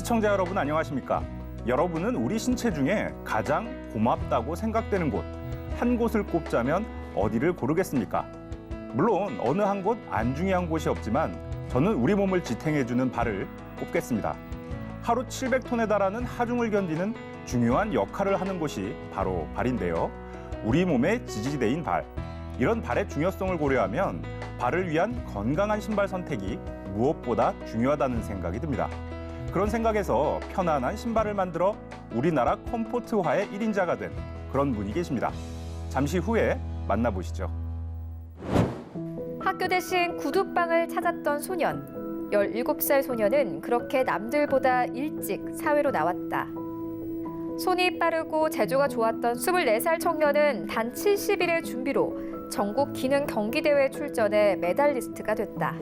시청자 여러분 안녕하십니까? 여러분은 우리 신체 중에 가장 고맙다고 생각되는 곳, 한 곳을 꼽자면 어디를 고르겠습니까? 물론 어느 한 곳 안 중요한 곳이 없지만 저는 우리 몸을 지탱해주는 발을 꼽겠습니다. 하루 700톤에 달하는 하중을 견디는 중요한 역할을 하는 곳이 바로 발인데요. 우리 몸의 지지대인 발. 이런 발의 중요성을 고려하면 발을 위한 건강한 신발 선택이 무엇보다 중요하다는 생각이 듭니다. 그런 생각에서 편안한 신발을 만들어 우리나라 컴포트화의 1인자가 된 그런 분이 계십니다. 잠시 후에 만나보시죠. 학교 대신 구두방을 찾았던 소년. 17살 소년은 그렇게 남들보다 일찍 사회로 나왔다. 손이 빠르고 제조가 좋았던 24살 청년은 단 70일의 준비로 전국 기능 경기대회 출전에 메달리스트가 됐다.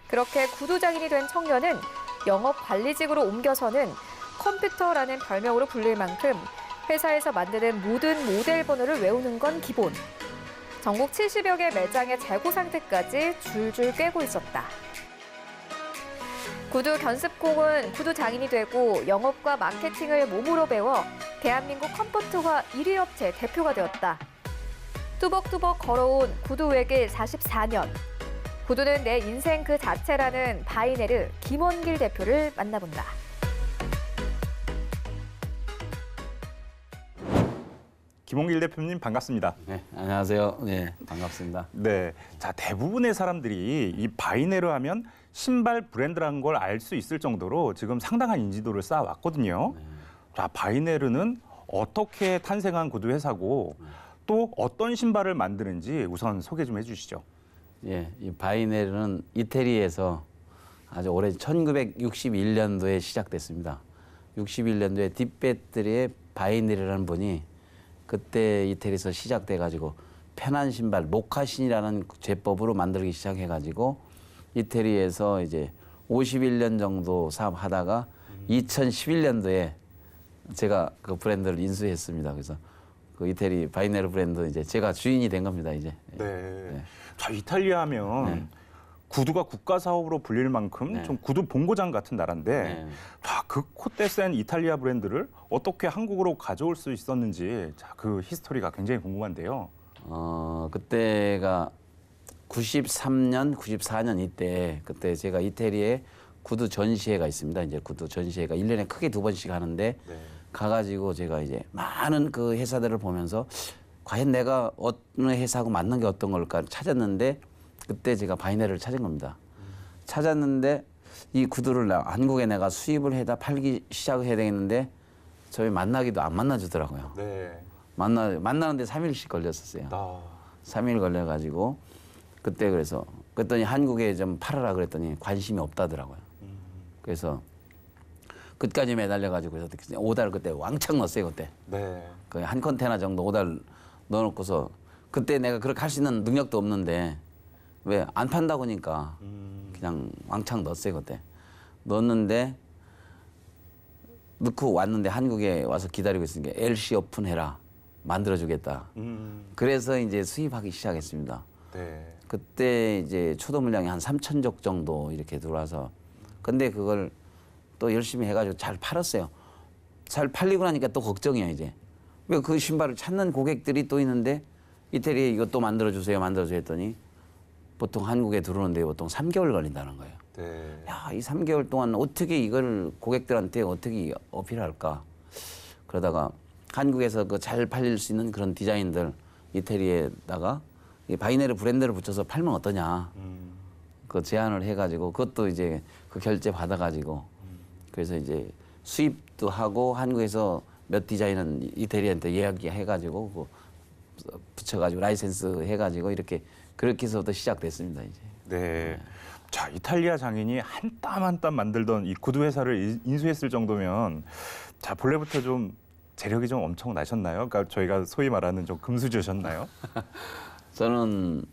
그렇게 구두장인이 된 청년은 영업 관리직으로 옮겨서는 컴퓨터라는 별명으로 불릴 만큼 회사에서 만드는 모든 모델 번호를 외우는 건 기본. 전국 70여 개 매장의 재고 상태까지 줄줄 꿰고 있었다. 구두 견습공은 구두 장인이 되고 영업과 마케팅을 몸으로 배워 대한민국 컴포트화 1위 업체 대표가 되었다. 뚜벅뚜벅 걸어온 구두 외길 44년. 구두는 내 인생 그 자체라는 바이네르 김원길 대표를 만나본다. 김원길 대표님 반갑습니다. 네, 안녕하세요. 네, 반갑습니다. 네, 자 대부분의 사람들이 이 바이네르 하면 신발 브랜드라는 걸 알 수 있을 정도로 지금 상당한 인지도를 쌓아왔거든요. 네. 자 바이네르는 어떻게 탄생한 구두 회사고 또 어떤 신발을 만드는지 우선 소개 좀 해주시죠. 예, 이 바이네르는 이태리에서 아주 오래 1961년도에 시작됐습니다. 61년도에 딥배터리의 바이네르라는 분이 그때 이태리에서 시작돼가지고 편한 신발 모카신이라는 제법으로 만들기 시작해가지고 이태리에서 이제 51년 정도 사업하다가 2011년도에 제가 그 브랜드를 인수했습니다. 그래서 그 이태리 바이네르 브랜드 이제 제가 주인이 된 겁니다. 이제. 네. 네. 자 이탈리아 하면 네. 구두가 국가 사업으로 불릴 만큼 네. 좀 구두 본고장 같은 나라인데 네. 자, 그 콧대 센 이탈리아 브랜드를 어떻게 한국으로 가져올 수 있었는지 자, 그 히스토리가 굉장히 궁금한데요. 그때가 93년, 94년 이때 그때 제가 이태리에 구두 전시회가 있습니다. 이제 구두 전시회가 1년에 크게 2번씩 하는데 네. 가가지고 제가 이제 많은 그 회사들을 보면서 과연 내가 어느 회사하고 맞는 게 어떤 걸까 찾았는데 그때 제가 바이네르를 찾은 겁니다. 찾았는데 이 구두를 한국에 내가 수입을 해다 팔기 시작을 해야 되겠는데 저희 만나기도 안 만나주더라고요. 네. 만나는데 3일씩 걸렸었어요. 3일 걸려가지고 그때 그랬더니 한국에 좀 팔아라 그랬더니 관심이 없다더라고요. 그래서 끝까지 매달려가지고 그래서 오달 그때 왕창 넣었어요 그때. 네. 거의 한 컨테이너 정도 오달 넣어놓고서 그때 내가 그렇게 할 수 있는 능력도 없는데 왜 안 판다고 하니까 그냥 왕창 넣었어요 그때. 넣었는데 넣고 왔는데 한국에 와서 기다리고 있으니까 LC 오픈해라 만들어주겠다. 그래서 이제 수입하기 시작했습니다. 네. 그때 이제 초도 물량이 한 3,000족 정도 이렇게 들어와서 근데 그걸 또 열심히 해가지고 잘 팔았어요. 잘 팔리고 나니까 또 걱정이에요 이제. 왜 그 신발을 찾는 고객들이 또 있는데 이태리에 이것도 만들어주세요 했더니 보통 한국에 들어오는데 보통 3개월 걸린다는 거예요. 네. 야, 이 3개월 동안 어떻게 이걸 고객들한테 어떻게 어필할까? 그러다가 한국에서 그 잘 팔릴 수 있는 그런 디자인들 이태리에다가 이 바이네르 브랜드를 붙여서 팔면 어떠냐? 그 제안을 해가지고 그것도 이제 그 결제 받아가지고 그래서 이제 수입도 하고 한국에서 몇 디자인은 이태리한테 이야기해가지고 그 붙여가지고 라이센스 해가지고 이렇게 그렇게 해서부터 시작됐습니다 이제. 네. 자 이탈리아 장인이 한 땀 한 땀 만들던 이 구두 회사를 인수했을 정도면 자 본래부터 좀 재력이 좀 엄청 나셨나요? 그러니까 저희가 소위 말하는 좀 금수저셨나요? 저는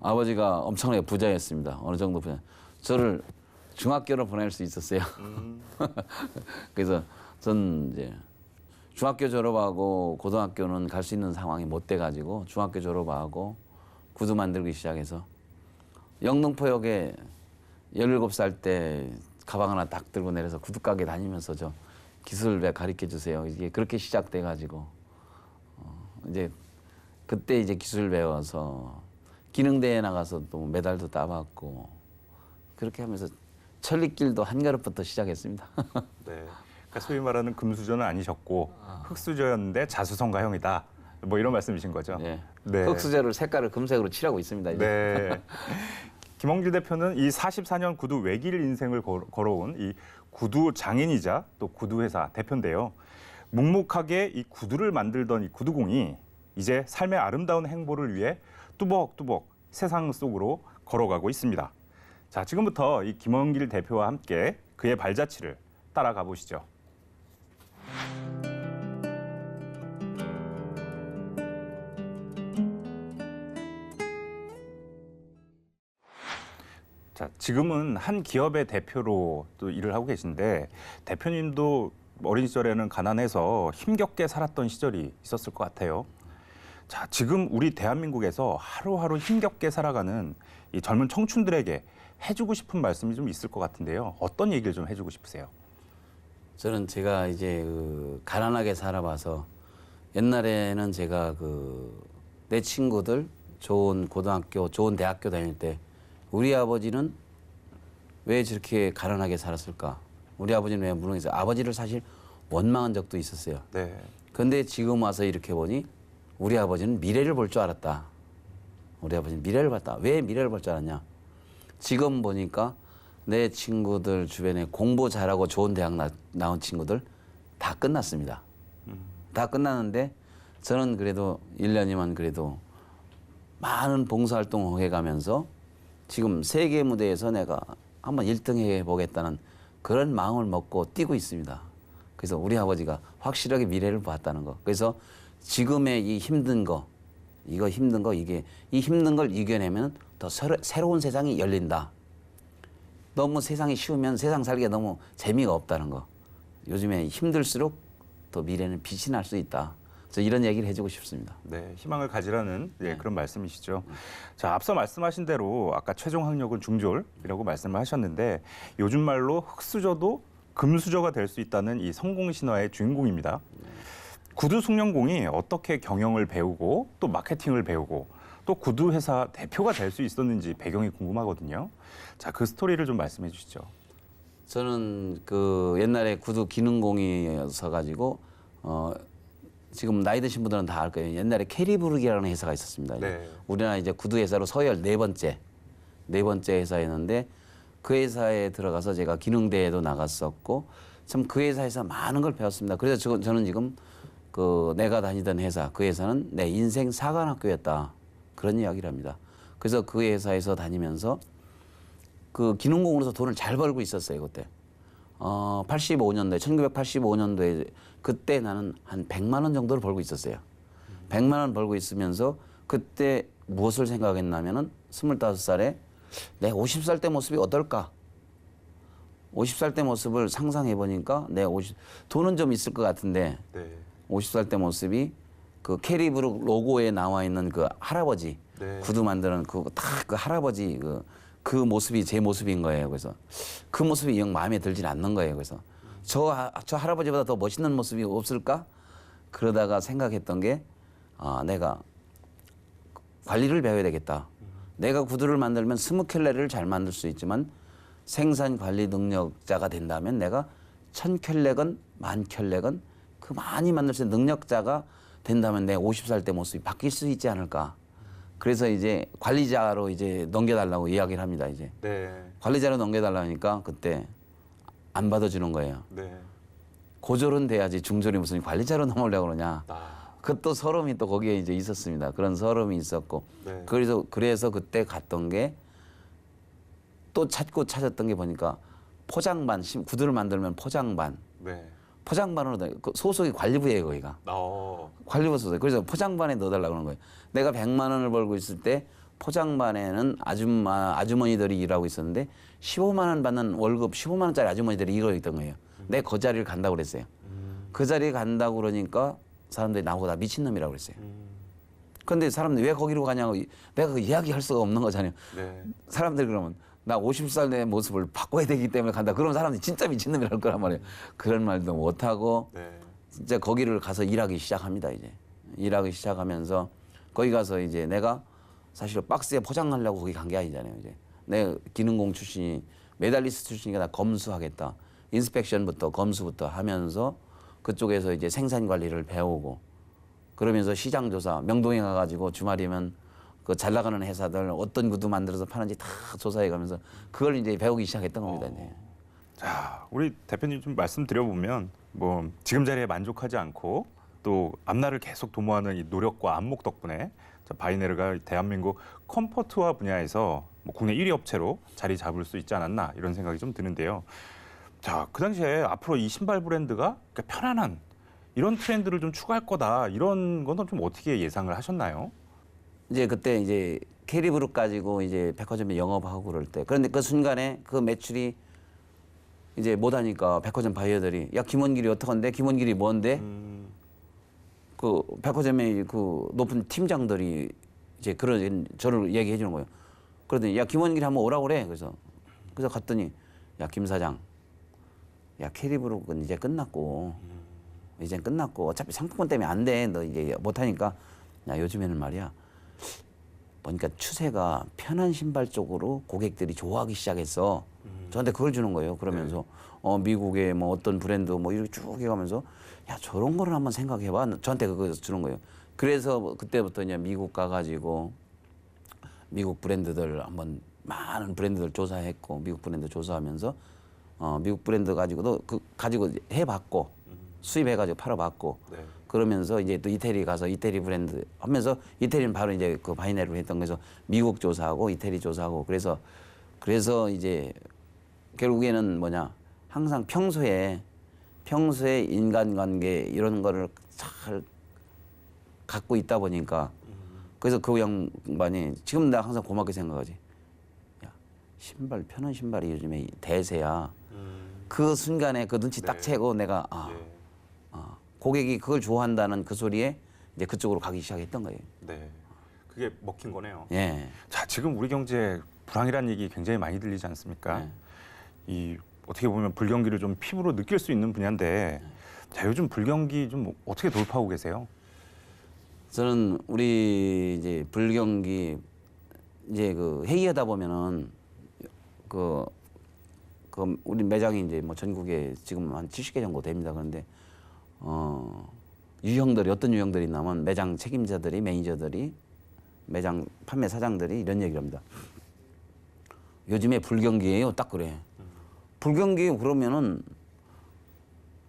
아버지가 엄청나게 부자였습니다. 어느 정도 부자. 저를 중학교로 보낼 수 있었어요. 그래서 전 이제 중학교 졸업하고 고등학교는 갈 수 있는 상황이 못 돼가지고 중학교 졸업하고 구두 만들기 시작해서 영등포역에 17살 때 가방 하나 딱 들고 내려서 구두가게 다니면서 저 기술배 가르쳐 주세요. 이게 그렇게 시작돼 가지고 이제 그때 이제 기술 배워서 기능대회 나가서 또 메달도 따봤고 그렇게 하면서 천리길도 한 걸음부터 시작했습니다. 네. 그러니까 소위 말하는 금수저는 아니셨고 흑수저였는데 자수성가형이다. 뭐 이런 말씀이신 거죠? 네. 네. 흑수저를 색깔을 금색으로 칠하고 있습니다. 이제. 네. 김홍길 대표는 이 44년 구두 외길 인생을 걸어온 이 구두 장인이자 또 구두회사 대표인데요. 묵묵하게 이 구두를 만들던 이 구두공이 이제 삶의 아름다운 행보를 위해 뚜벅뚜벅 세상 속으로 걸어가고 있습니다. 자, 지금부터 이 김홍길 대표와 함께 그의 발자취를 따라가 보시죠. 자, 지금은 한 기업의 대표로 또 일을 하고 계신데 대표님도 어린 시절에는 가난해서 힘겹게 살았던 시절이 있었을 것 같아요. 자, 지금 우리 대한민국에서 하루하루 힘겹게 살아가는 이 젊은 청춘들에게 해주고 싶은 말씀이 좀 있을 것 같은데요. 어떤 얘기를 좀 해주고 싶으세요? 저는 제가 이제 가난하게 살아봐서 옛날에는 제가 내 친구들 좋은 고등학교, 좋은 대학교 다닐 때 우리 아버지는 왜 저렇게 가난하게 살았을까? 우리 아버지는 왜 무능해서 아버지를 사실 원망한 적도 있었어요. 네. 근데 지금 와서 이렇게 보니 우리 아버지는 미래를 볼 줄 알았다. 우리 아버지는 미래를 봤다. 왜 미래를 볼 줄 알았냐? 지금 보니까 내 친구들 주변에 공부 잘하고 좋은 대학 나온 친구들 다 끝났습니다. 다 끝났는데 저는 그래도 1년이면 그래도 많은 봉사활동 해가면서 지금 세계 무대에서 내가 한번 1등 해보겠다는 그런 마음을 먹고 뛰고 있습니다. 그래서 우리 아버지가 확실하게 미래를 봤다는 거. 그래서 지금의 이 힘든 거, 이 힘든 걸 이겨내면 더 새로운 세상이 열린다. 너무 세상이 쉬우면 세상 살기가 너무 재미가 없다는 거. 요즘에 힘들수록 더 미래는 빛이 날 수 있다. 그래서 이런 얘기를 해주고 싶습니다. 네, 희망을 가지라는 그런 말씀이시죠. 자, 앞서 말씀하신 대로 아까 최종 학력은 중졸이라고 말씀을 하셨는데 요즘 말로 흑수저도 금수저가 될 수 있다는 이 성공 신화의 주인공입니다. 구두 숙련공이 어떻게 경영을 배우고 또 마케팅을 배우고 또 구두 회사 대표가 될 수 있었는지 배경이 궁금하거든요. 자, 그 스토리를 좀 말씀해 주시죠. 저는 옛날에 구두 기능공이어서 가지고 지금 나이 드신 분들은 다 알 거예요. 옛날에 캐리부르기라는 회사가 있었습니다. 네. 우리나라 이제 구두 회사로 서열 네 번째 회사였는데 그 회사에 들어가서 제가 기능대회도 나갔었고 참 그 회사에서 많은 걸 배웠습니다. 그래서 저는 지금 내가 다니던 회사, 그 회사는 내 인생 사관학교였다. 그런 이야기를 합니다. 그래서 그 회사에서 다니면서 기능공으로서 돈을 잘 벌고 있었어요, 그때. 1985년도에 그때 나는 한 100만 원 정도를 벌고 있었어요. 100만 원 벌고 있으면서 그때 무엇을 생각했냐면은 25살에 내 50살 때 모습이 어떨까? 50살 때 모습을 상상해 보니까 돈은 좀 있을 것 같은데 네. 50살 때 모습이 캐리브룩 로고에 나와 있는 그 할아버지 네. 구두 만드는 그 할아버지 그 모습이 제 모습인 거예요. 그래서 그 모습이 영 마음에 들질 않는 거예요. 그래서 저 할아버지보다 더 멋있는 모습이 없을까? 그러다가 생각했던 게 내가 관리를 배워야 되겠다. 내가 구두를 만들면 20켤레를 잘 만들 수 있지만 생산 관리 능력자가 된다면 내가 1000켤레건 10,000켤레건 그 많이 만들 수 있는 능력자가 된다면 내 50살 때 모습이 바뀔 수 있지 않을까. 그래서 이제 관리자로 이제 넘겨달라고 이야기를 합니다. 이제 네. 관리자로 넘겨달라니까 그때 안 받아주는 거예요. 네. 고졸은 돼야지 중졸이 무슨 관리자로 넘어오려고 그러냐. 그 또 서름이 또 거기에 이제 있었습니다. 그런 서름이 있었고 네. 그래서 그때 갔던 게 또 찾았던 게 보니까 포장반 구두를 만들면 포장반 네. 포장반으로 소속이 관리부예요 거기가. 관리부 소속. 그래서 포장반에 넣어달라고 그러는 거예요. 내가 100만 원을 벌고 있을 때 포장반에는 아주머니들이 일하고 있었는데 15만 원 받는 월급 15만 원짜리 아주머니들이 일하고 있던 거예요. 내 그 자리를 간다고 그랬어요. 그 자리에 간다고 그러니까 사람들이 나보고 다 미친놈이라고 그랬어요. 그런데 사람들이 왜 거기로 가냐고 내가 그 이야기할 수가 없는 거잖아요. 네. 사람들이 그러면 나 50살 내 모습을 바꿔야 되기 때문에 간다. 그러면 사람들이 진짜 미친놈이랄 거란 말이에요. 그런 말도 못하고 네. 진짜 거기를 가서 일하기 시작합니다. 이제 일하기 시작하면서 거기 가서 이제 내가 사실 박스에 포장하려고 거기 간 게 아니잖아요. 이제 내 기능공 출신이 메달리스트 출신이니까 나 검수하겠다. 인스펙션부터 검수부터 하면서 그쪽에서 이제 생산 관리를 배우고 그러면서 시장 조사 명동에 가가지고 주말이면 그 잘 나가는 회사들 어떤 구두 만들어서 파는지 다 조사해 가면서 그걸 이제 배우기 시작했던 겁니다. 이제. 자, 우리 대표님 좀 말씀드려보면 뭐 지금 자리에 만족하지 않고 또 앞날을 계속 도모하는 이 노력과 안목 덕분에 자, 바이네르가 대한민국 컴포트화 분야에서 뭐 국내 1위 업체로 자리 잡을 수 있지 않았나 이런 생각이 좀 드는데요. 자, 그 당시에 앞으로 이 신발 브랜드가 그러니까 편안한 이런 트렌드를 좀 추구할 거다 이런 건 좀 어떻게 예상을 하셨나요? 이제 그때 이제 캐리브룩 가지고 이제 백화점에 영업하고 그럴 때 그런데 그 순간에 그 매출이 이제 못하니까 백화점 바이어들이 야 김원길이 어떡한데 김원길이 뭔데 그 백화점의 그 높은 팀장들이 이제 그런 저를 얘기해 주는 거예요. 그러더니 야 김원길이 한번 오라고 그래. 그래서 갔더니 야 김 사장 야 캐리브룩은 이제 끝났고 이젠 끝났고 어차피 상품권 때문에 안 돼. 너 이제 못하니까 야 요즘에는 말이야. 보니까 추세가 편한 신발 쪽으로 고객들이 좋아하기 시작했어. 저한테 그걸 주는 거예요. 그러면서 미국의 뭐 어떤 브랜드 뭐 이렇게 쭉 해가면서 야 저런 거를 한번 생각해봐. 저한테 그거 주는 거예요. 그래서 그때부터 이제 미국 가가지고 미국 브랜드들 한번 많은 브랜드들 조사했고 미국 브랜드 조사하면서 미국 브랜드 가지고도 그 가지고 해봤고 수입해가지고 팔아봤고. 네. 그러면서 이제 또 이태리 가서 이태리 브랜드 하면서 이태리는 바로 이제 그 바이네르로 했던 거에서 미국 조사하고 이태리 조사하고 그래서 이제 결국에는 뭐냐 항상 평소에 인간관계 이런 거를 잘 갖고 있다 보니까 그래서 그 양반이 지금 나 항상 고맙게 생각하지. 야 신발 편한 신발이 요즘에 대세야. 그 순간에 그 눈치 딱 채고 내가 고객이 그걸 좋아한다는 그 소리에 이제 그쪽으로 가기 시작했던 거예요. 네, 그게 먹힌 거네요. 예. 자, 지금 우리 경제 불황이라는 얘기 굉장히 많이 들리지 않습니까? 네. 이 어떻게 보면 불경기를 좀 피부로 느낄 수 있는 분야인데, 자 요즘 불경기 좀 어떻게 돌파하고 계세요? 저는 우리 이제 불경기 이제 그 회의하다 보면은 그 우리 매장이 이제 뭐 전국에 지금 한 70개 정도 됩니다. 그런데 유형들이 어떤 유형들이 있냐면 매장 책임자들이 매니저들이 매장 판매 사장들이 이런 얘기를 합니다. 요즘에 불경기예요. 딱 그래. 불경기 그러면은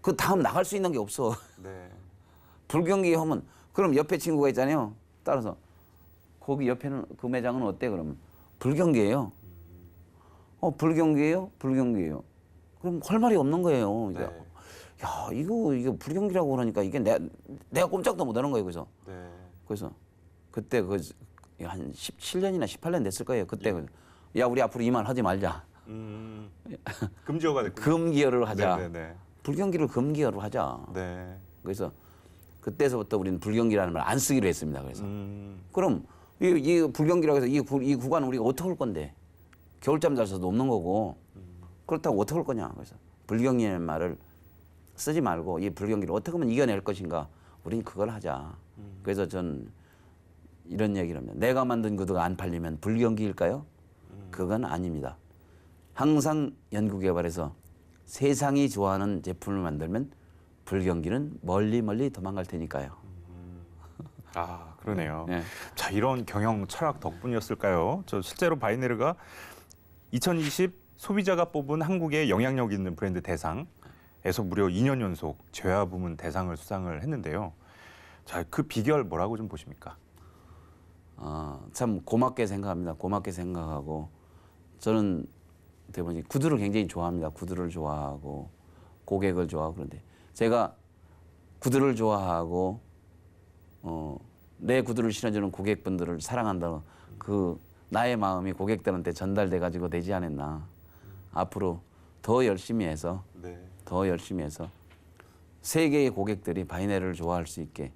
그 다음 나갈 수 있는 게 없어. 네. 불경기 하면 그럼 옆에 친구가 있잖아요. 따라서 거기 옆에는 그 매장은 어때 그러면 불경기예요. 불경기예요? 불경기예요. 그럼 할 말이 없는 거예요. 이제. 네. 야 이거 불경기라고 그러니까 이게 내가 꼼짝도 못하는 거예요. 그래서 네. 그래서 그때 한 17년이나 18년 됐을 거예요. 그때 야 우리 앞으로 이 말 하지 말자. 금지어가 됐군요. 금기어를 하자. 네네네. 불경기를 금기어로 하자. 네. 그래서 그때서부터 우리는 불경기라는 말 안 쓰기로 했습니다. 그래서 그럼 이 불경기라고 해서 이 구간은 우리가 어떻게 할 건데 겨울잠 잘 수도 없는 거고 그렇다고 어떻게 할 거냐. 그래서 불경기라는 말을 쓰지 말고 이 불경기를 어떻게 하면 이겨낼 것인가. 우린 그걸 하자. 그래서 전 이런 얘기를 합니다. 내가 만든 구두가 안 팔리면 불경기일까요? 그건 아닙니다. 항상 연구개발해서 세상이 좋아하는 제품을 만들면 불경기는 멀리 도망갈 테니까요. 아, 그러네요. 네. 자, 이런 경영 철학 덕분이었을까요? 저 실제로 바이네르가 2020 소비자가 뽑은 한국의 영향력 있는 브랜드 대상에서 무려 2년 연속 제화 부문 대상을 수상을 했는데요. 자, 그 비결 뭐라고 좀 보십니까? 참 고맙게 생각합니다. 고맙게 생각하고 저는 대부분 구두를 굉장히 좋아합니다. 구두를 좋아하고 고객을 좋아하고 그런데 제가 구두를 좋아하고 내 구두를 신어주는 고객분들을 사랑한다는 그 나의 마음이 고객들한테 전달돼 가지고 되지 않았나. 앞으로 더 열심히 해서 세계의 고객들이 바이네르를 좋아할 수 있게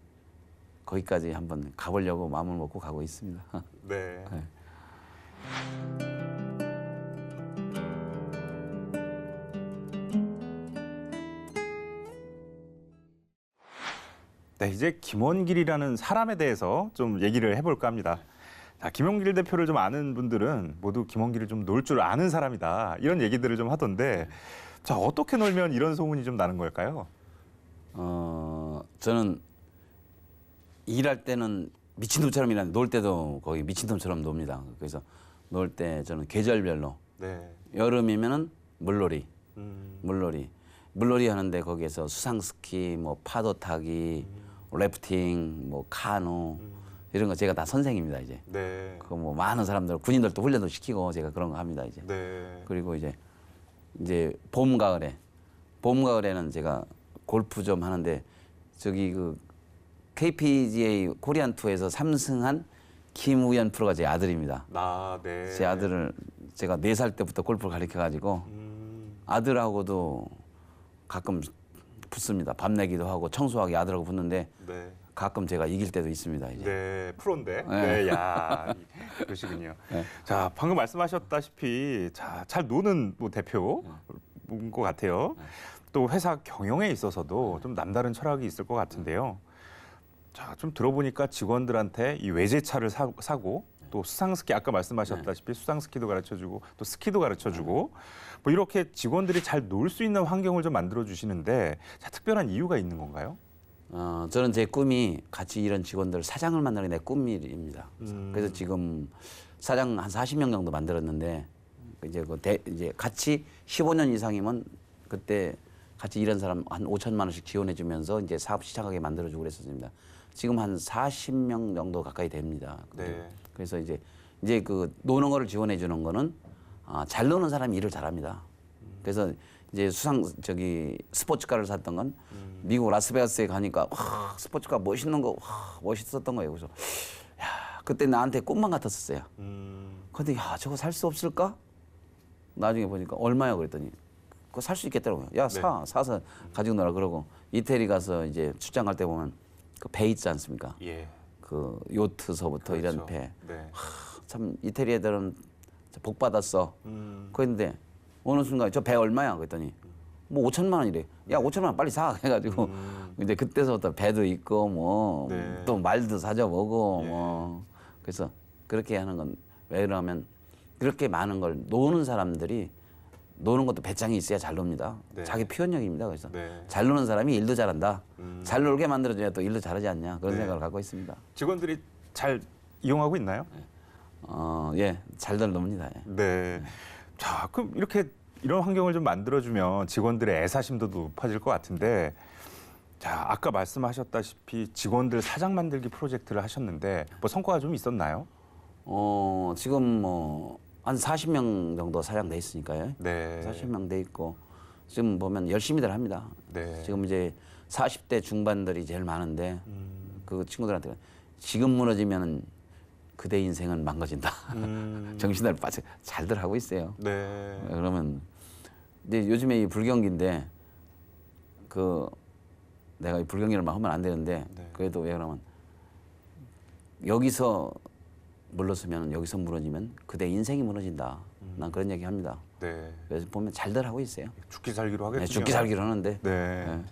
거기까지 한번 가보려고 마음을 먹고 가고 있습니다. 네. 네. 네, 이제 김원길이라는 사람에 대해서 좀 얘기를 해볼까 합니다. 자, 김원길 대표를 좀 아는 분들은 모두 김원길을 좀 놀 줄 아는 사람이다. 이런 얘기들을 좀 하던데, 자, 어떻게 놀면 이런 소문이 좀 나는 걸까요? 저는 일할 때는 미친놈처럼 일하는데 놀 때도 거의 미친놈처럼 놉니다. 그래서 놀 때 저는 계절별로 네. 여름이면은 물놀이, 물놀이 하는데 거기에서 수상 스키, 뭐 파도 타기, 래프팅, 뭐 카누 이런 거 제가 다 선생입니다 이제. 네. 그 뭐 많은 사람들 군인들도 훈련도 시키고 제가 그런 거 합니다 이제. 네. 그리고 이제 봄 가을에는 제가 골프 좀 하는데 저기 그 KPGA 코리안 투어에서 3승한 김우현 프로가 제 아들입니다. 아, 네. 제 아들을 제가 4살 때부터 골프를 가르쳐 가지고 아들하고도 가끔 붙습니다. 밤 내기도 하고 청소하기 아들하고 붙는데 네. 가끔 제가 이길 때도 있습니다 이제. 네, 프로인데. 네. 네, 야, 그러시군요. 네. 자, 방금 말씀하셨다시피, 자, 잘 노는 뭐 대표인 것 같아요. 또 회사 경영에 있어서도 좀 남다른 철학이 있을 것 같은데요. 자, 좀 들어보니까 직원들한테 이 외제차를 사고 또 수상스키 아까 말씀하셨다시피 수상스키도 가르쳐주고 또 스키도 가르쳐주고 뭐 이렇게 직원들이 잘 놀 수 있는 환경을 좀 만들어 주시는데 자, 특별한 이유가 있는 건가요? 저는 제 꿈이 같이 일한 직원들 사장을 만나는 게 내 꿈입니다. 그래서 지금 사장 한 40명 정도 만들었는데 이제 같이 15년 이상이면 그때 같이 일한 사람 한 5천만 원씩 지원해 주면서 이제 사업 시작하게 만들어 주고 그랬었습니다. 지금 한 40명 정도 가까이 됩니다. 네. 그래서 이제 그 노는 거를 지원해 주는 거는 잘 노는 사람이 일을 잘합니다. 그래서 이제 스포츠카를 샀던 건 미국 라스베가스에 가니까 와, 스포츠카 멋있는 거 와, 멋있었던 거예요. 그래서 야, 그때 나한테 꿈만 같았었어요. 근데 야, 저거 살 수 없을까? 나중에 보니까 얼마야 그랬더니 그거 살 수 있겠더라고요. 야, 사서 가지고 놀아 그러고 이태리 가서 이제 출장 갈 때 보면 그 배 있지 않습니까? 예. 그 요트서부터 그렇죠. 이런 배. 네. 참 이태리 애들은 복 받았어. 그런데 어느 순간 저 배 얼마야? 그랬더니 뭐 5천만 원이래. 야 5천만 원 빨리 사 해가지고 이제 그때서부터 배도 있고 뭐 또 네. 말도 사줘보고 예. 뭐 그래서 그렇게 하는 건 왜 그러면 그렇게 많은 걸 노는 사람들이 노는 것도 배짱이 있어야 잘 놉니다. 네. 자기 표현력입니다. 그래서 네. 잘 노는 사람이 일도 잘한다. 잘 놀게 만들어줘야 또 일도 잘하지 않냐 그런 네. 생각을 갖고 있습니다. 직원들이 잘 이용하고 있나요? 예, 잘들 놉니다. 예. 네. 자, 그럼 이런 환경을 좀 만들어주면 직원들의 애사심도 높아질 것 같은데, 자, 아까 말씀하셨다시피 직원들 사장 만들기 프로젝트를 하셨는데 뭐 성과가 좀 있었나요? 지금 뭐 한 40명 정도 사장돼 있으니까요. 네. 40명 돼 있고 지금 보면 열심히들 합니다. 네. 지금 이제 40대 중반들이 제일 많은데 그 친구들한테 지금 무너지면 그대 인생은 망가진다. 정신을 빠져 잘들 하고 있어요. 네. 그러면 이제 요즘에 이 불경기인데 내가 이 불경기를 막 하면 안 되는데 네. 그래도 왜 그러면 여기서 물러서면 여기서 무너지면 그대 인생이 무너진다. 난 그런 얘기 합니다. 네. 그래서 보면 잘들 하고 있어요. 죽기 살기로 하겠군요. 네, 죽기 살기로 하는데 네. 네.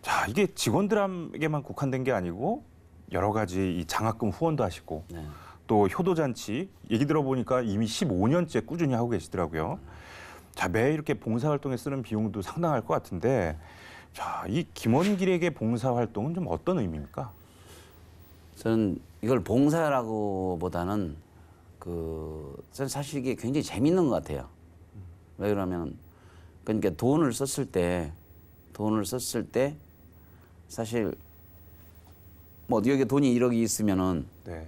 자, 이게 직원들에게만 국한된 게 아니고 여러 가지 이 장학금 후원도 하시고 네. 또 효도잔치 얘기 들어보니까 이미 15년째 꾸준히 하고 계시더라고요. 자, 매 이렇게 봉사활동에 쓰는 비용도 상당할 것 같은데 자, 이 김원길에게 봉사활동은 좀 어떤 의미입니까? 저는 이걸 봉사라고 보다는 저는 사실 이게 굉장히 재밌는 것 같아요. 왜 그러면 그러니까 돈을 썼을 때 사실 뭐 여기 돈이 1억이 있으면은 네.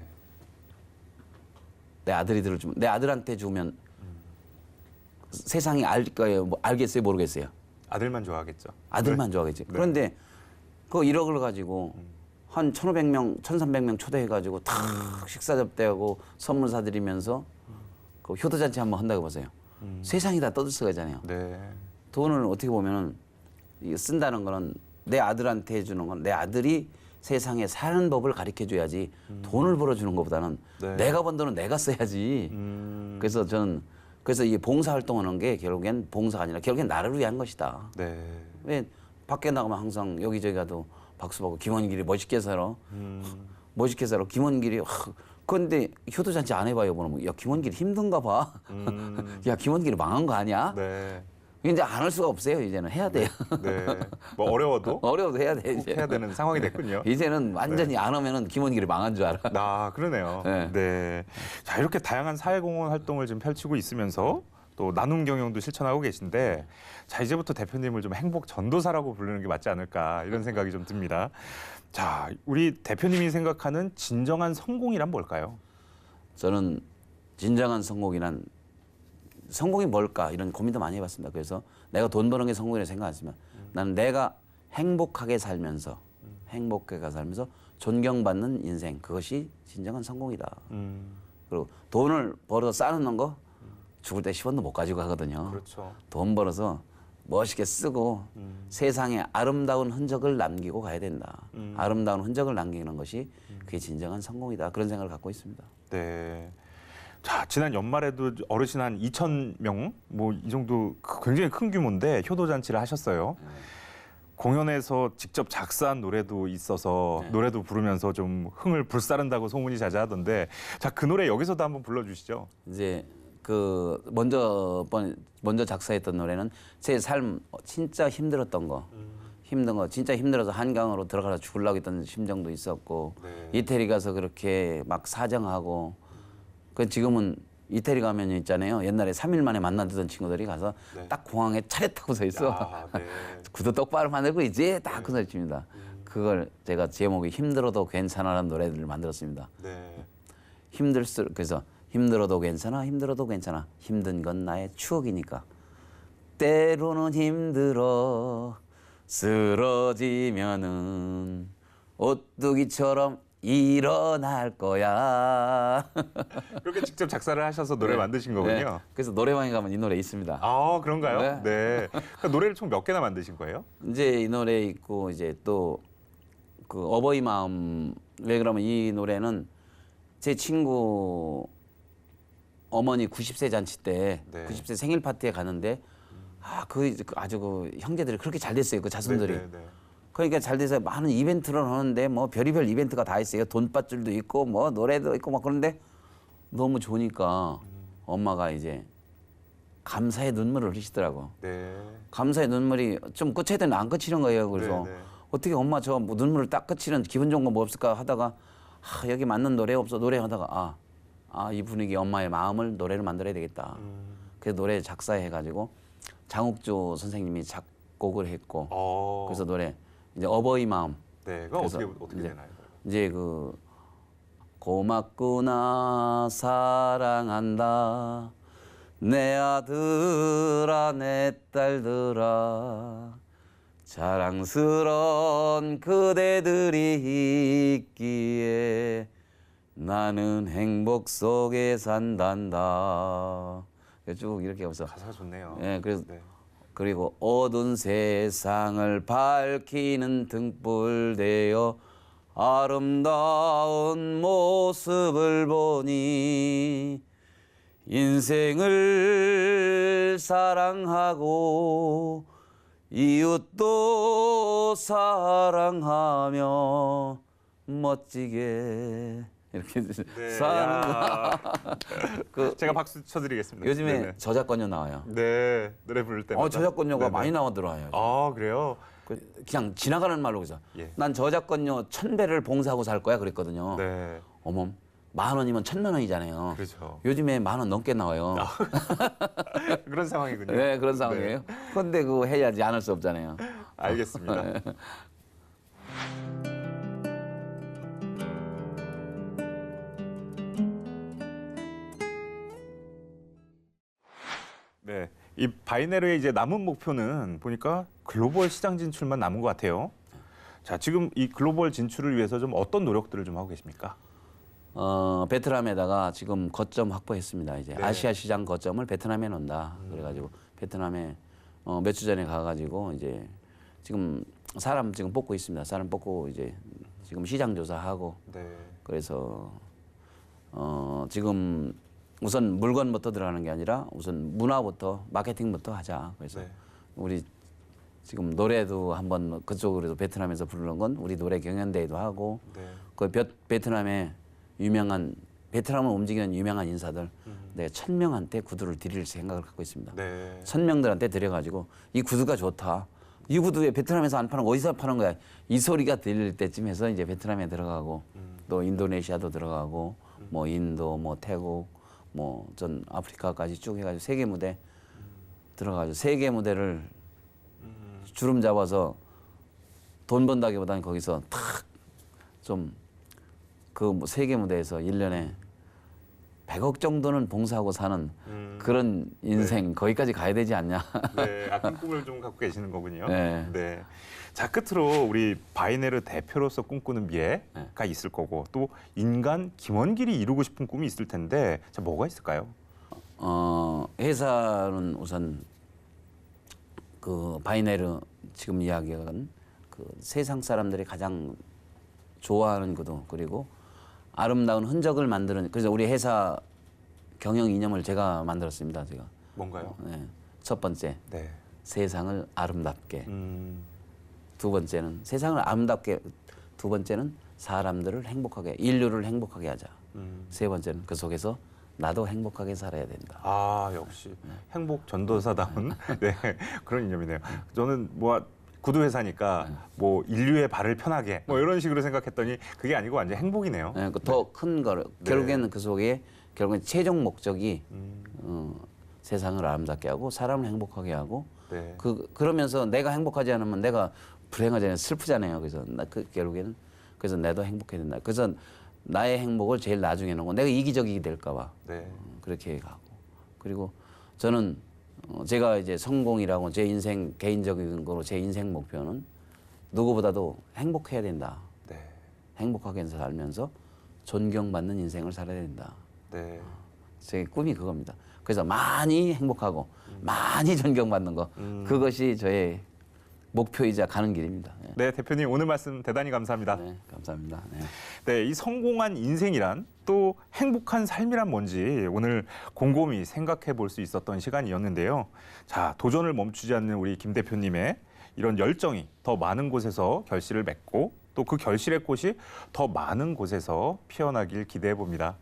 내 아들한테 주면 세상이 알 거예요. 뭐 알겠어요, 모르겠어요. 아들만 좋아하겠죠. 아들만 좋아하겠지. 네. 그런데 그 1억을 가지고 한 1,500명, 1,300명 초대해가지고 탁 식사 접대하고 선물 사드리면서 그 효도잔치 한번 한다고 보세요. 세상이 다 떠들썩하잖아요. 네. 돈을 어떻게 보면은 쓴다는 거는 내 아들한테 해주는 건 내 아들이 세상에 사는 법을 가르쳐 줘야지 돈을 벌어주는 것보다는 네. 내가 번 돈은 내가 써야지. 그래서 저는 이 봉사활동하는 게 결국엔 봉사가 아니라 결국엔 나를 위한 것이다. 네. 왜 밖에 나가면 항상 여기저기 가도 박수 받고 김원길이 멋있게 살아. 멋있게 살아. 김원길이 그런데 효도잔치 안 해봐요. 그러면 야 김원길이 힘든가 봐. 야 김원길이 망한 거 아니야? 네. 이제 안 할 수가 없어요. 이제는 해야 돼요. 네. 뭐 어려워도 어려워도 해야 돼 꼭 이제. 해야 되는 상황이 됐군요. 이제는 완전히 안 하면은 김원길이 망한 줄 알아. 아, 그러네요. 네. 네. 자, 이렇게 다양한 사회공헌 활동을 지금 펼치고 있으면서 또 나눔 경영도 실천하고 계신데 자, 이제부터 대표님을 좀 행복 전도사라고 부르는 게 맞지 않을까 이런 생각이 좀 듭니다. 자, 우리 대표님이 생각하는 진정한 성공이란 뭘까요? 저는 진정한 성공이 뭘까 이런 고민도 많이 해봤습니다. 그래서 내가 돈 버는 게 성공이라고 생각 안 했으면 나는 내가 행복하게 살면서 존경받는 인생 그것이 진정한 성공이다. 그리고 돈을 벌어서 쌓아놓는 거 죽을 때 10원도 못 가지고 가거든요. 그렇죠. 돈 벌어서 멋있게 쓰고 세상에 아름다운 흔적을 남기고 가야 된다. 아름다운 흔적을 남기는 것이 그게 진정한 성공이다. 그런 생각을 갖고 있습니다. 네. 자, 지난 연말에도 어르신 한 2,000명 뭐 이 정도 굉장히 큰 규모인데 효도 잔치를 하셨어요. 공연에서 직접 작사한 노래도 있어서 노래도 부르면서 좀 흥을 불사른다고 소문이 자자하던데 자, 그 노래 여기서도 한번 불러주시죠. 이제 그 먼저 작사했던 노래는 제 삶 진짜 힘들었던 거. 힘든 거 진짜 힘들어서 한강으로 들어가서 죽으려고 했던 심정도 있었고 이태리 가서 그렇게 막 사정하고 그 지금은 이태리 가면 있잖아요. 옛날에 3일 만에 만나던 친구들이 가서 딱 공항에 차례 타고 서 있어. 아, 네. 구두 똑바로 만들고 이제 딱 그 소리 칩니다. 그걸 제가 제목이 힘들어도 괜찮아라는 노래를 만들었습니다. 네. 그래서 힘들어도 괜찮아 힘든 건 나의 추억이니까 때로는 힘들어 쓰러지면은 오뚜기처럼 일어날 거야. 그렇게 직접 작사를 하셔서 노래 만드신 거군요. 네. 그래서 노래방에 가면 이 노래 있습니다. 아, 그런가요? 네. 네. 그러니까 노래를 총 몇 개나 만드신 거예요? 이제 이 노래 있고 이제 또 그 어버이 마음 왜 그러면 이 노래는 제 친구 어머니 90세 잔치 때 90세 생일 파티에 가는데 아주 그 형제들이 그렇게 잘 됐어요. 그 자손들이. 네. 그러니까 잘 돼서 많은 이벤트를 하는데 뭐 별의별 이벤트가 다 있어요. 돈밭줄도 있고 뭐 노래도 있고 막 그런데 너무 좋으니까 엄마가 이제 감사의 눈물을 흘리시더라고. 네. 감사의 눈물이 좀 그쳐야 되는데 안 그치는 거예요. 그래서 네. 어떻게 엄마 저 뭐 눈물을 딱 그치는 기분 좋은 거 뭐 없을까 하다가 여기 맞는 노래 없어 노래 하다가 이 분위기 엄마의 마음을 노래를 만들어야 되겠다. 그래서 노래 작사해가지고 장욱조 선생님이 작곡을 했고 그래서 노래 이제 어버이 마음. 네. 그거 어떻게 되나요? 이제 그 고맙구나 사랑한다 내 아들아 내 딸들아 자랑스러운 그대들이 있기에 나는 행복 속에 산단다. 쭉 이렇게 하면서 가사가 좋네요. 예, 그래서 그리고 어두운 세상을 밝히는 등불 되어 아름다운 모습을 보니 인생을 사랑하고 이웃도 사랑하며 멋지게 이렇게 사는 거. 제가 박수 쳐드리겠습니다. 요즘에 네네. 저작권료 나와요. 네, 노래 부를 때마다. 저작권료가 네네. 많이 나오더라고요. 아, 그래요? 그냥 지나가는 말로 그래서 예. 난 저작권료 1,000배를 봉사하고 살 거야 그랬거든요. 네, 어머, 10,000원이면 1,000,000원이잖아요. 그렇죠. 요즘에 10,000원 넘게 나와요. 그런 상황이군요. 네, 그런 상황이에요. 그런데 그거 해야지 않을 수 없잖아요. 알겠습니다. 네, 이 바이네르의 이제 남은 목표는 보니까 글로벌 시장 진출만 남은 것 같아요. 자, 지금 이 글로벌 진출을 위해서 좀 어떤 노력들을 좀 하고 계십니까? 베트남에다가 지금 거점 확보했습니다. 이제 네. 아시아 시장 거점을 베트남에 놓는다. 그래가지고 베트남에 몇 주 전에 가가지고 이제 지금 사람 지금 뽑고 있습니다. 사람 뽑고 이제 지금 시장 조사하고 네. 그래서 지금 우선 물건부터 들어가는 게 아니라 우선 문화부터 마케팅부터 하자. 그래서 네. 우리 지금 노래도 한번 그쪽으로 베트남에서 부르는 건 우리 노래 경연대회도 하고 그 베트남에 유명한 베트남을 움직이는 유명한 인사들 내가 1,000명한테 구두를 드릴 생각을 갖고 있습니다. 1,000명들한테 드려가지고 이 구두가 좋다. 이 구두 왜 베트남에서 안 파는 거 어디서 파는 거야? 이 소리가 들릴 때쯤 해서 이제 베트남에 들어가고 또 인도네시아도 들어가고 뭐 인도, 뭐 태국, 뭐 전 아프리카까지 쭉 해가지고 세계 무대 들어가지고 세계 무대를 주름 잡아서 돈 번다기보다는 거기서 탁 좀 그 세계 무대에서 1년에 100억 정도는 봉사하고 사는 그런 인생 거기까지 가야 되지 않냐. 네, 큰 꿈을 좀 갖고 계시는 거군요. 네. 자, 끝으로 우리 바이네르 대표로서 꿈꾸는 미래가 있을 거고 또 인간 김원길이 이루고 싶은 꿈이 있을 텐데 자, 뭐가 있을까요? 회사는 우선 그 바이네르 지금 이야기한 그 세상 사람들이 가장 좋아하는 것도 그리고 아름다운 흔적을 만드는 그래서 우리 회사 경영 이념을 제가 만들었습니다. 제가 뭔가요? 네. 첫 번째 네. 세상을 아름답게 두 번째는 세상을 아름답게 두 번째는 사람들을 행복하게 인류를 행복하게 하자. 세 번째는 그 속에서 나도 행복하게 살아야 된다. 아, 역시 행복 전도사다운 네, 그런 이념이네요. 저는 뭐 구두 회사니까 뭐 인류의 발을 편하게 뭐 이런 식으로 생각했더니 그게 아니고 완전 행복이네요. 네, 더 큰 거를 결국에는 그 속에 결국엔 최종 목적이 세상을 아름답게 하고 사람을 행복하게 하고 네. 그러면서 내가 행복하지 않으면 내가 불행하잖아요. 슬프잖아요. 그래서 결국에는 그래서 나도 행복해야 된다. 그래서 나의 행복을 제일 나중에 놓고 내가 이기적이게 될까 봐 네. 그렇게 가고 그리고 저는 제가 이제 성공이라고 제 인생 개인적인 거로 제 인생 목표는 누구보다도 행복해야 된다. 네. 행복하게 살면서 존경받는 인생을 살아야 된다. 네. 제 꿈이 그겁니다. 그래서 많이 행복하고 많이 존경받는 거 그것이 저의 목표이자 가는 길입니다. 네. 네, 대표님 오늘 말씀 대단히 감사합니다. 네, 감사합니다. 네. 네, 이 성공한 인생이란 또 행복한 삶이란 뭔지 오늘 곰곰이 생각해 볼 수 있었던 시간이었는데요. 자, 도전을 멈추지 않는 우리 김 대표님의 이런 열정이 더 많은 곳에서 결실을 맺고 또 그 결실의 꽃이 더 많은 곳에서 피어나길 기대해 봅니다.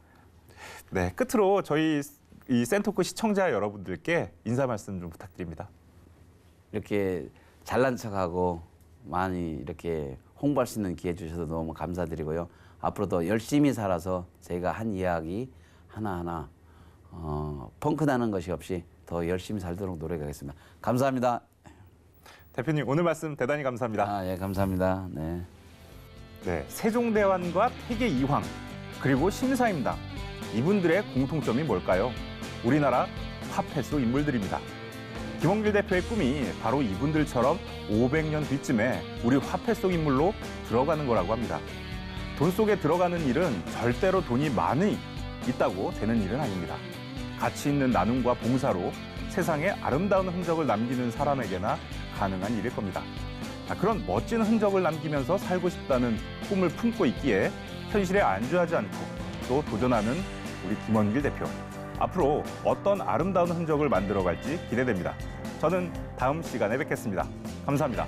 네, 끝으로 저희 이 센토크 시청자 여러분들께 인사 말씀 좀 부탁드립니다. 이렇게 잘난 척하고 많이 이렇게 홍보할 수 있는 기회 주셔서 너무 감사드리고요. 앞으로도 열심히 살아서 제가 한 이야기 하나하나 펑크 나는 것이 없이 더 열심히 살도록 노력하겠습니다. 감사합니다. 대표님 오늘 말씀 대단히 감사합니다. 예, 감사합니다. 네. 네, 세종대왕과 폐계 이황 그리고 심사임당 이분들의 공통점이 뭘까요? 우리나라 화폐 속 인물들입니다. 김원길 대표의 꿈이 바로 이분들처럼 500년 뒤쯤에 우리 화폐 속 인물로 들어가는 거라고 합니다. 돈 속에 들어가는 일은 절대로 돈이 많이 있다고 되는 일은 아닙니다. 가치 있는 나눔과 봉사로 세상에 아름다운 흔적을 남기는 사람에게나 가능한 일일 겁니다. 그런 멋진 흔적을 남기면서 살고 싶다는 꿈을 품고 있기에 현실에 안주하지 않고 또 도전하는 우리 김원길 대표. 앞으로 어떤 아름다운 흔적을 만들어갈지 기대됩니다. 저는 다음 시간에 뵙겠습니다. 감사합니다.